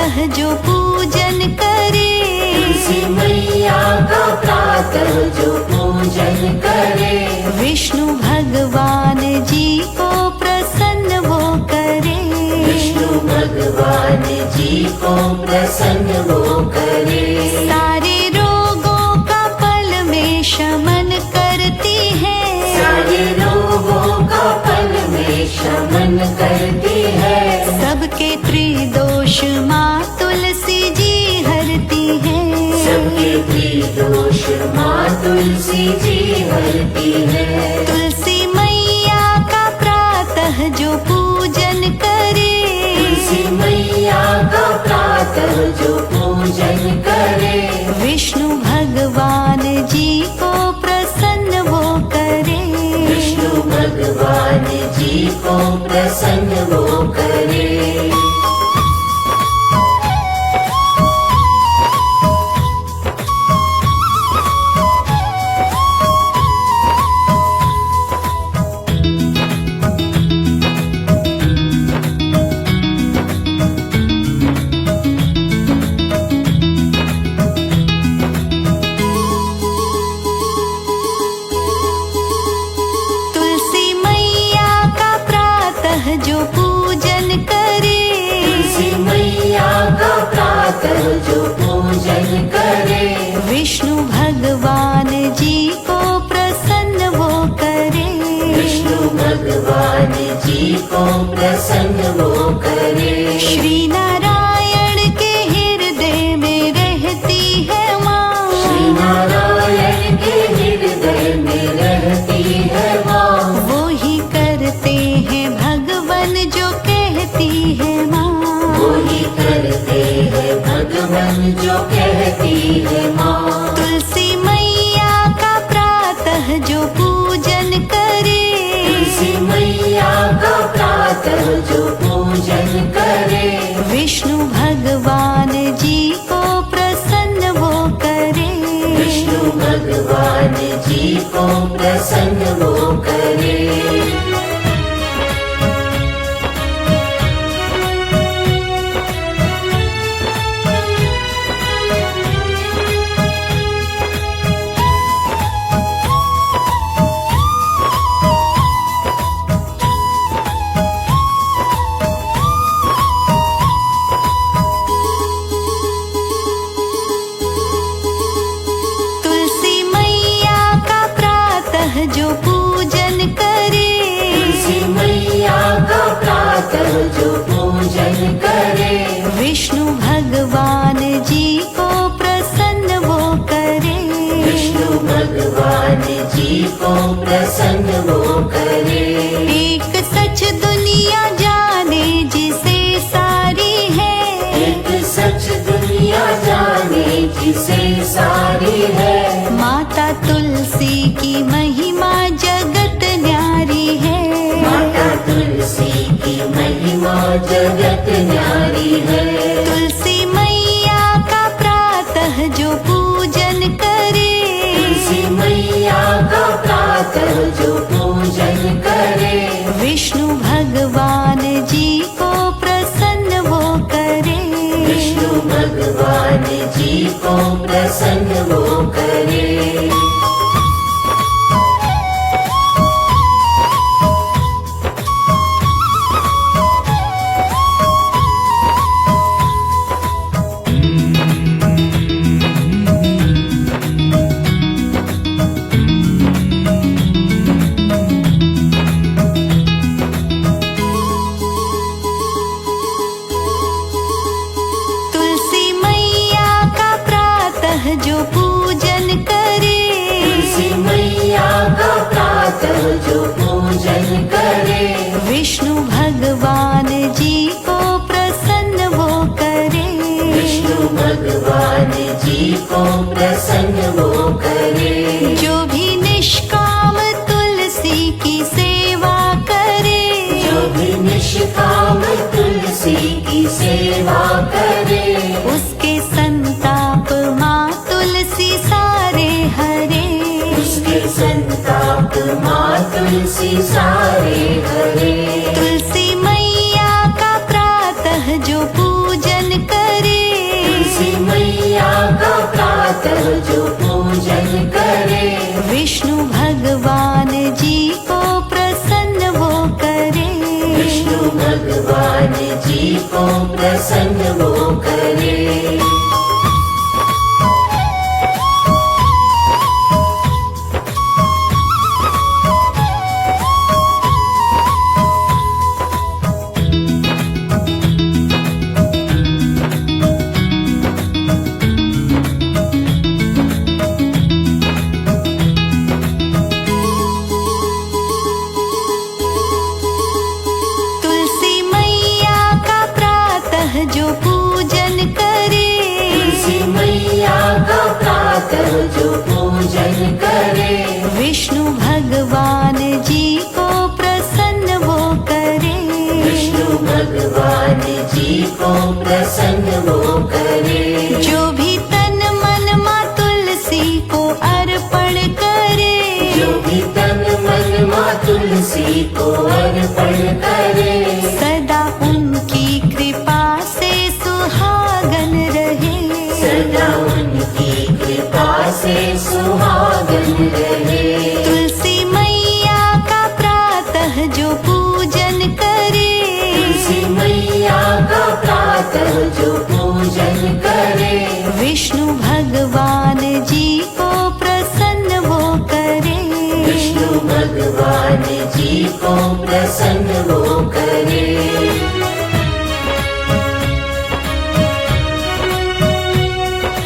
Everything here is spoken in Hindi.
प्रातः जो पूजन करे, तुलसी मैया का प्रातः जो पूजन करे, विष्णु भगवान जी को प्रसन्न वो करे। विष्णु भगवान जी को प्रसन्न वो करे। सारे रोगों का पल में शमन करती है, सारे रोगों का पल में शमन करती है। सबके त्रिदोष माँ तुलसी जी हरती है, सबके त्रिदोष माँ तुलसी जी हरती है। तुलसी मैया का प्रातः जो पूजन करे, तुलसी मैया का प्रातः जो पूजन करे, विष्णु भगवान जी को प्रसन्न वो करे। विष्णु भगवान जी को प्रसन्न वो करे। तुलसी मैया का प्रातः जो पूजन करे, तुलसी मैया का प्रातः जो पूजन करे, विष्णु भगवान जी को प्रसन्न वो करे। विष्णु भगवान जी को प्रसन्न वो करे। श्री नारायण के हृदय में रहती है माँ, श्री नारायण के हृदय में रहती है माँ, वो ही करते हैं भगवन जो कहती है माँ। वो ही करते हैं भगवान जो कहती है माँ। तुलसी मैया का प्रातः जो पूजन करे, तुलसी मैया का प्रातः जो पूजन करे, विष्णु भगवान जी को प्रसन्न वो करे। विष्णु भगवान जी को प्रसन्न वो करे। तुलसी मैया का प्रातः जो पूजन करे, तुलसी मैया का प्रातः जो पूजन करे, विष्णु भगवान जी को प्रसन्न वो करे। विष्णु भगवान जी को प्रसन्न वो करे। एक सच दुनिया जाने जिसे सारी है, एक सच दुनिया जाने जिसे सारी है, माता तुलसी की महिमा जगत न्यारी है। माता तुलसी की महिमा जगत न्यारी है। तुलसी मैया का प्रातः जो पूजन करे, तुलसी मैया का प्रातः जो पूजन करे, विष्णु भगवान जी को प्रसन्न वो करे। विष्णु भगवान जी को प्रसन्न वो करे। तुलसी मैया का प्रातः जो पूजन करे, तुलसी मैया का प्रातः जो पूजन करे, विष्णु भगवान जी को प्रसन्न वो करे। विष्णु भगवान जी को प्रसन्न वो करे। जो भी निष्काम तुलसी की सेवा करे, जो भी निष्काम तुलसी की सेवा करे, उसके संताप माँ तुलसी सारे हरे। उसके संताप माँ तुलसी सारे हरे। तुलसी मैया का प्रातः जो पूजन करे, प्रातः जो पूजन करे, विष्णु भगवान जी को प्रसन्न वो करे। विष्णु भगवान जी को प्रसन्न वो करे। तुलसी मैया का प्रातः जो पूजन करे, तुलसी मैया का प्रातः जो पूजन करे, विष्णु भगवान जी को प्रसन्न वो करे। विष्णु भगवान जी को प्रसन्न वो करे। जो भी तन मन माँ तुलसी को अर्पण करे, जो भी तन मन माँ तुलसी को अर्पण करे, सदा उनकी कृपा से सुहागन रहे। सदा उनकी कृपा से सुहागन रहे। तुलसी मैया का प्रातः जो पूजन करे, तुलसी मैया का प्रातः जो पूजन करे, विष्णु भगवान जी को प्रसन्न वो करे। विष्णु भगवान जी को प्रसन्न वो करे।